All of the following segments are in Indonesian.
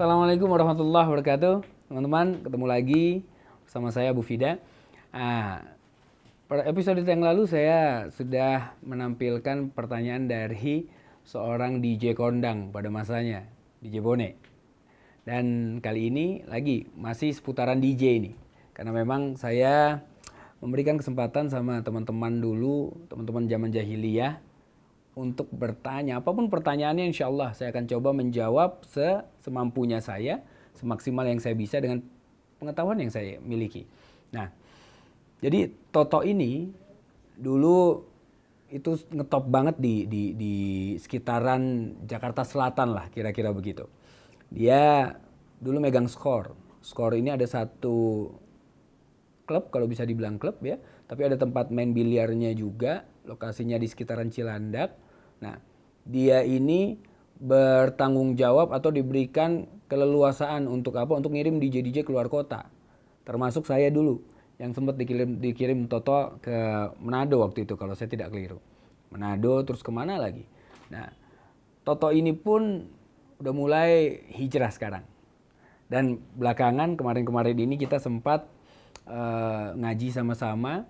Assalamualaikum warahmatullahi wabarakatuh. Teman-teman, ketemu lagi bersama saya Bu Fida. Pada episode yang lalu saya sudah menampilkan pertanyaan dari seorang DJ kondang pada masanya, DJ Bone. Dan kali ini lagi masih seputaran DJ ini. Karena memang saya memberikan kesempatan sama teman-teman dulu, teman-teman zaman jahiliyah untuk bertanya, apapun pertanyaannya insya Allah saya akan coba menjawab semampunya saya, semaksimal yang saya bisa dengan pengetahuan yang saya miliki. Nah, jadi Toto ini dulu itu ngetop banget di sekitaran Jakarta Selatan lah, kira-kira begitu. Dia dulu megang skor. Skor ini ada satu klub, kalau bisa dibilang klub ya, tapi ada tempat main biliarnya juga, lokasinya di sekitaran Cilandak. Nah, dia ini bertanggung jawab atau diberikan keleluasaan untuk apa? Untuk ngirim DJ-DJ keluar kota. Termasuk saya dulu yang sempat dikirim Toto ke Manado waktu itu kalau saya tidak keliru. Manado terus kemana lagi? Nah, Toto ini pun udah mulai hijrah sekarang. Dan belakangan kemarin-kemarin ini kita sempat ngaji sama-sama,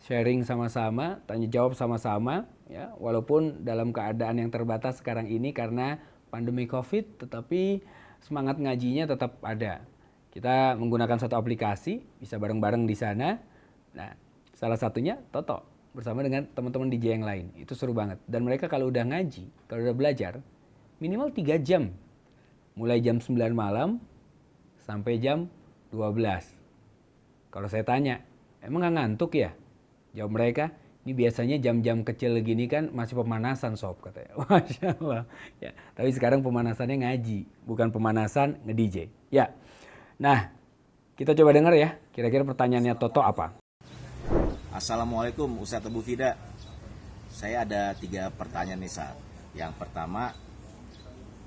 sharing sama-sama, tanya jawab sama-sama, ya, walaupun dalam keadaan yang terbatas sekarang ini karena pandemi COVID, tetapi semangat ngajinya tetap ada. Kita menggunakan satu aplikasi, bisa bareng-bareng di sana. Nah, salah satunya Toto bersama dengan teman-teman DJ yang lain. Itu seru banget. Dan mereka kalau udah ngaji, kalau udah belajar, minimal 3 jam. Mulai jam 9 malam sampai jam 12. Kalau saya tanya, emang gak ngantuk ya? Jawab mereka, ini biasanya jam-jam kecil gini kan masih pemanasan sob, katanya. Masya Allah. Ya, tapi sekarang pemanasannya ngaji, bukan pemanasan nge-DJ. Ya, nah kita coba dengar ya, kira-kira pertanyaannya Toto apa? Assalamualaikum Ustadz Abu Fida. Saya ada 3 pertanyaan nih Ustadz. Yang pertama,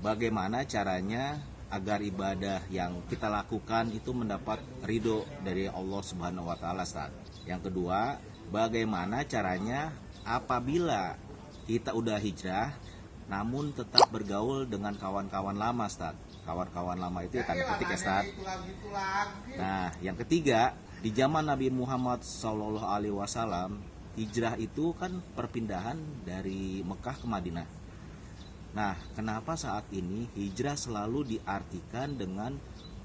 bagaimana caranya agar ibadah yang kita lakukan itu mendapat ridho dari Allah Subhanahu wa Ta'ala, Ustaz. Yang kedua, bagaimana caranya apabila kita udah hijrah namun tetap bergaul dengan kawan-kawan lama, Ustaz. Kawan-kawan lama itu tanda petik ya, Ustaz. Nah, yang ketiga, di zaman Nabi Muhammad SAW, hijrah itu kan perpindahan dari Mekah ke Madinah. Nah, kenapa saat ini hijrah selalu diartikan dengan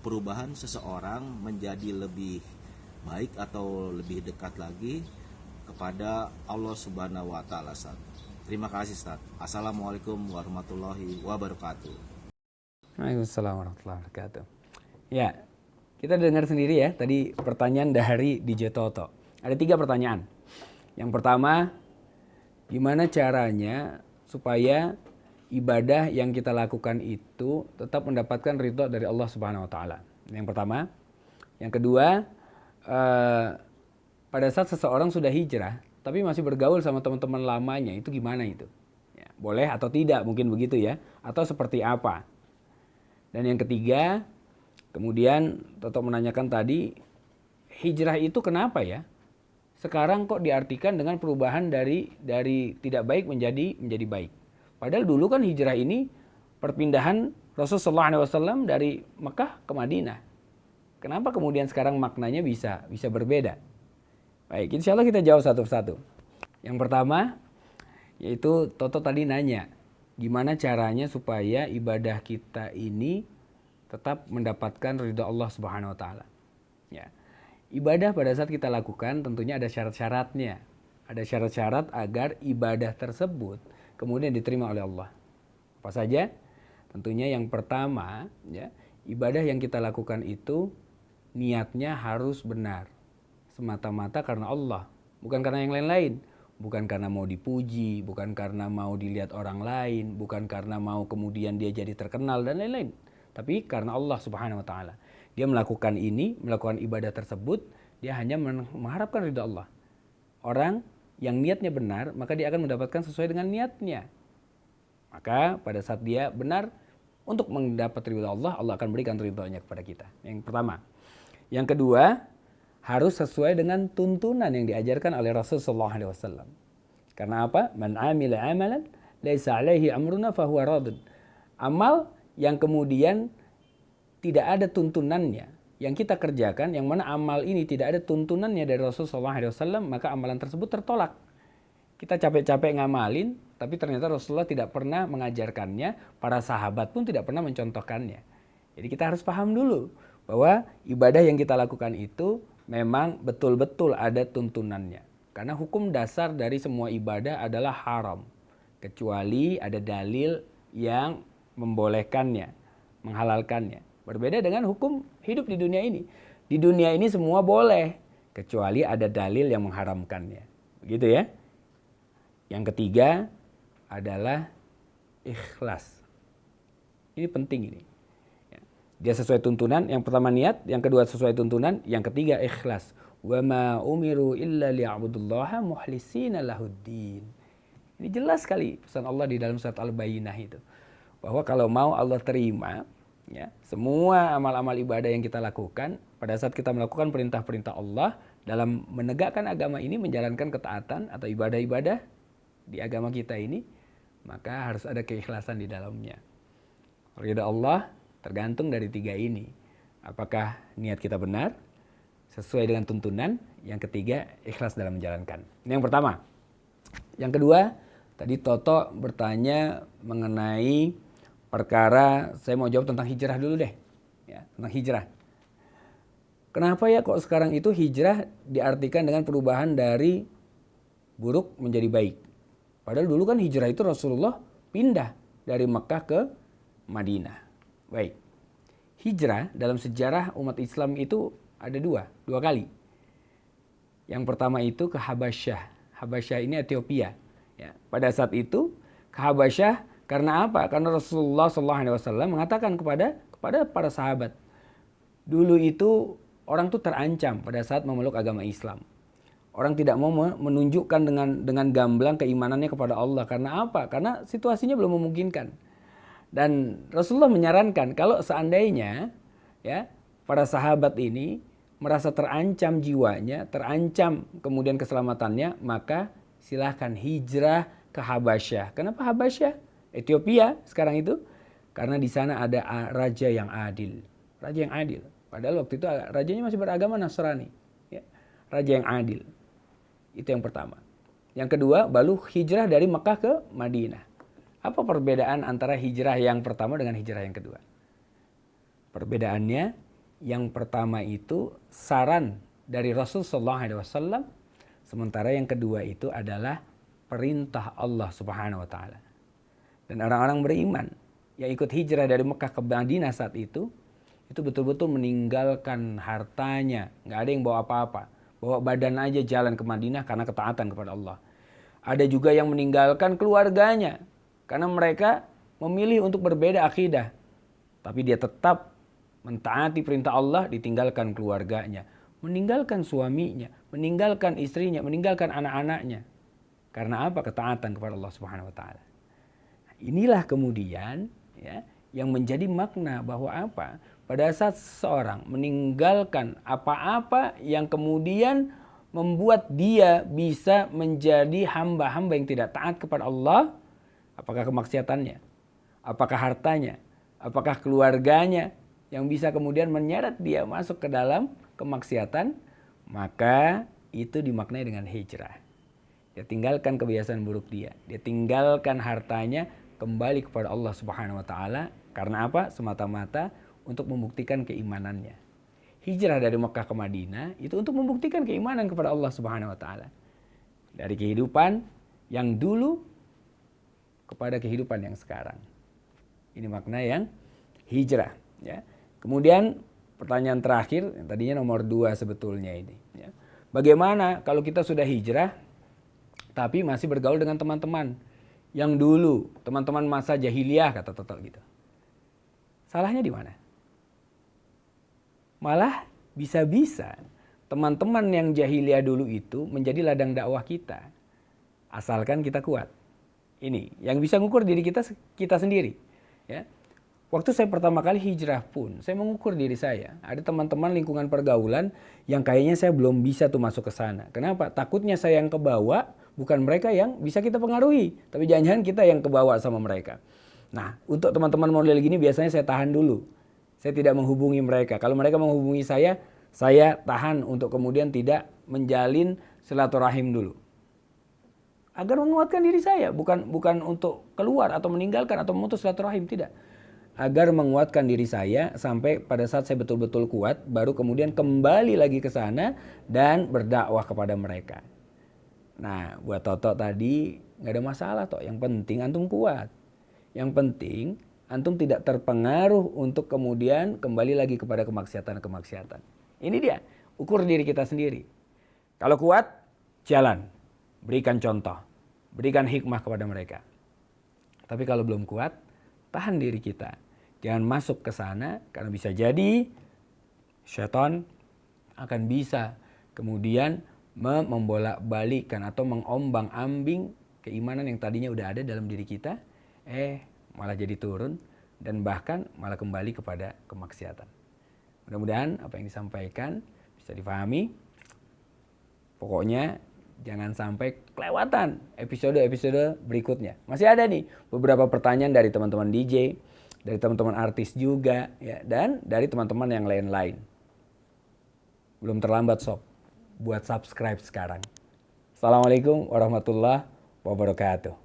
perubahan seseorang menjadi lebih baik atau lebih dekat lagi kepada Allah Subhanahu wa Ta'ala, Ustaz? Terima kasih, Ustaz. Assalamualaikum warahmatullahi wabarakatuh. Waalaikumsalam warahmatullahi wabarakatuh. Ya, kita dengar sendiri ya tadi pertanyaan dari DJ Toto. Ada 3 pertanyaan. Yang pertama, gimana caranya supaya ibadah yang kita lakukan itu tetap mendapatkan ridho dari Allah Subhanahu wa Ta'ala. Yang pertama. Yang kedua, pada saat seseorang sudah hijrah tapi masih bergaul sama teman-teman lamanya, itu gimana itu? Ya, boleh atau tidak, mungkin begitu ya, atau seperti apa? Dan yang ketiga, kemudian Toto menanyakan tadi, hijrah itu kenapa ya sekarang kok diartikan dengan perubahan dari tidak baik menjadi baik? Padahal dulu kan hijrah ini perpindahan Rasulullah SAW dari Mekah ke Madinah. Kenapa kemudian sekarang maknanya bisa berbeda? Baik, insya Allah kita jawab satu-satu. Yang pertama, yaitu Toto tadi nanya, gimana caranya supaya ibadah kita ini tetap mendapatkan ridha Allah Subhanahu Wa Taala. Ya, ibadah pada saat kita lakukan tentunya ada syarat-syaratnya. Ada syarat-syarat agar ibadah tersebut kemudian diterima oleh Allah. Apa saja? Tentunya yang pertama, ya, ibadah yang kita lakukan itu niatnya harus benar. Semata-mata karena Allah, bukan karena yang lain-lain. Bukan karena mau dipuji, bukan karena mau dilihat orang lain, bukan karena mau kemudian dia jadi terkenal dan lain-lain. Tapi karena Allah Subhanahu wa Ta'ala. Dia melakukan ibadah tersebut, dia hanya mengharapkan ridha Allah. Orang yang niatnya benar, maka dia akan mendapatkan sesuai dengan niatnya. Maka pada saat dia benar untuk mendapat ridha Allah, Allah akan berikan ridhanya kepada kita. Yang pertama. Yang kedua, harus sesuai dengan tuntunan yang diajarkan oleh Rasulullah SAW. Karena apa? Man amila amalan laisa alaihi amruna fahuwa radun. Amal yang kemudian tidak ada tuntunannya yang kita kerjakan, yang mana amal ini tidak ada tuntunannya dari Rasulullah SAW, maka amalan tersebut tertolak. Kita capek-capek ngamalin, tapi ternyata Rasulullah tidak pernah mengajarkannya, para sahabat pun tidak pernah mencontohkannya. Jadi kita harus paham dulu bahwa ibadah yang kita lakukan itu memang betul-betul ada tuntunannya. Karena hukum dasar dari semua ibadah adalah haram, kecuali ada dalil yang membolehkannya, menghalalkannya. Berbeda dengan hukum hidup di dunia ini. Di dunia ini semua boleh, kecuali ada dalil yang mengharamkannya. Begitu ya. Yang ketiga adalah ikhlas. Ini penting ini. Dia sesuai tuntunan, yang pertama niat, yang kedua sesuai tuntunan, yang ketiga ikhlas. Wa ma umiru illa liya'budullaha mukhlisina lahuddin. Ini jelas sekali pesan Allah di dalam surat Al-Bayyinah itu. Bahwa kalau mau Allah terima, ya, semua amal-amal ibadah yang kita lakukan, pada saat kita melakukan perintah-perintah Allah dalam menegakkan agama ini, menjalankan ketaatan atau ibadah-ibadah di agama kita ini, maka harus ada keikhlasan di dalamnya. Ridha Allah tergantung dari tiga ini. Apakah niat kita benar, sesuai dengan tuntunan, yang ketiga ikhlas dalam menjalankan. Ini yang pertama. Yang kedua, tadi Toto bertanya mengenai perkara, saya mau jawab tentang hijrah dulu deh. Ya, tentang hijrah. Kenapa ya kok sekarang itu hijrah diartikan dengan perubahan dari buruk menjadi baik? Padahal dulu kan hijrah itu Rasulullah pindah dari Mekah ke Madinah. Baik. Hijrah dalam sejarah umat Islam itu ada dua kali. Yang pertama itu ke Habasyah. Habasyah ini Ethiopia. Ya, pada saat itu ke Habasyah karena apa? Karena Rasulullah SAW mengatakan kepada para sahabat, dulu itu orang tuh terancam pada saat memeluk agama Islam. Orang tidak mau menunjukkan dengan gamblang keimanannya kepada Allah. Karena apa? Karena situasinya belum memungkinkan. Dan Rasulullah menyarankan kalau seandainya ya para sahabat ini merasa terancam jiwanya, terancam kemudian keselamatannya, maka silahkan hijrah ke Habasyah. Kenapa Habasyah? Ethiopia sekarang itu karena di sana ada raja yang adil. Raja yang adil. Padahal waktu itu rajanya masih beragama Nasrani. Ya. Raja yang adil. Itu yang pertama. Yang kedua, baru hijrah dari Mekah ke Madinah. Apa perbedaan antara hijrah yang pertama dengan hijrah yang kedua? Perbedaannya, yang pertama itu saran dari Rasulullah SAW, sementara yang kedua itu adalah perintah Allah Subhanahu wa taala. Dan orang-orang beriman yang ikut hijrah dari Mekah ke Madinah saat itu betul-betul meninggalkan hartanya, nggak ada yang bawa apa-apa, bawa badan aja jalan ke Madinah karena ketaatan kepada Allah. Ada juga yang meninggalkan keluarganya karena mereka memilih untuk berbeda akidah, tapi dia tetap mentaati perintah Allah, ditinggalkan keluarganya, meninggalkan suaminya, meninggalkan istrinya, meninggalkan anak-anaknya. Karena apa? Ketaatan kepada Allah Subhanahu wa taala. Inilah kemudian ya yang menjadi makna bahwa apa? Pada saat seseorang meninggalkan apa-apa yang kemudian membuat dia bisa menjadi hamba-hamba yang tidak taat kepada Allah, apakah kemaksiatannya, apakah hartanya, apakah keluarganya yang bisa kemudian menyeret dia masuk ke dalam kemaksiatan, maka itu dimaknai dengan hijrah. Dia tinggalkan kebiasaan buruk dia tinggalkan hartanya, kembali kepada Allah Subhanahu wa taala. Karena apa? Semata-mata untuk membuktikan keimanannya. Hijrah dari Mekah ke Madinah itu untuk membuktikan keimanan kepada Allah Subhanahu wa taala. Dari kehidupan yang dulu kepada kehidupan yang sekarang. Ini makna yang hijrah, ya. Kemudian pertanyaan terakhir, yang tadinya nomor 2 sebetulnya ini, ya. Bagaimana kalau kita sudah hijrah tapi masih bergaul dengan teman-teman yang dulu, teman-teman masa jahiliyah kata Toto gitu. Salahnya di mana? Malah bisa-bisa teman-teman yang jahiliyah dulu itu menjadi ladang dakwah kita. Asalkan kita kuat. Ini yang bisa mengukur diri kita sendiri, ya. Waktu saya pertama kali hijrah pun, saya mengukur diri saya. Ada teman-teman lingkungan pergaulan yang kayaknya saya belum bisa tuh masuk ke sana. Kenapa? Takutnya saya yang kebawa, bukan mereka yang bisa kita pengaruhi. Tapi jangan-jangan kita yang kebawa sama mereka. Nah, untuk teman-teman model gini biasanya saya tahan dulu. Saya tidak menghubungi mereka. Kalau mereka menghubungi saya tahan untuk kemudian tidak menjalin silaturahim dulu. Agar menguatkan diri saya, bukan untuk keluar atau meninggalkan atau memutus silaturahim, tidak. Agar menguatkan diri saya sampai pada saat saya betul-betul kuat, baru kemudian kembali lagi ke sana dan berdakwah kepada mereka. Nah, buat Toto tadi nggak ada masalah toh. Yang penting antum kuat. Yang penting antum tidak terpengaruh untuk kemudian kembali lagi kepada kemaksiatan-kemaksiatan. Ini dia, ukur diri kita sendiri. Kalau kuat, jalan. Berikan contoh. Berikan hikmah kepada mereka. Tapi kalau belum kuat, tahan diri kita. Jangan masuk ke sana karena bisa jadi syaitan akan bisa kemudian membolak-balikkan atau mengombang-ambing keimanan yang tadinya udah ada dalam diri kita, malah jadi turun dan bahkan malah kembali kepada kemaksiatan. Mudah-mudahan apa yang disampaikan bisa difahami. Pokoknya jangan sampai kelewatan episode-episode berikutnya. Masih ada nih beberapa pertanyaan dari teman-teman DJ, dari teman-teman artis juga, ya, dan dari teman-teman yang lain-lain. Belum terlambat sob, buat subscribe sekarang. Assalamualaikum warahmatullahi wabarakatuh.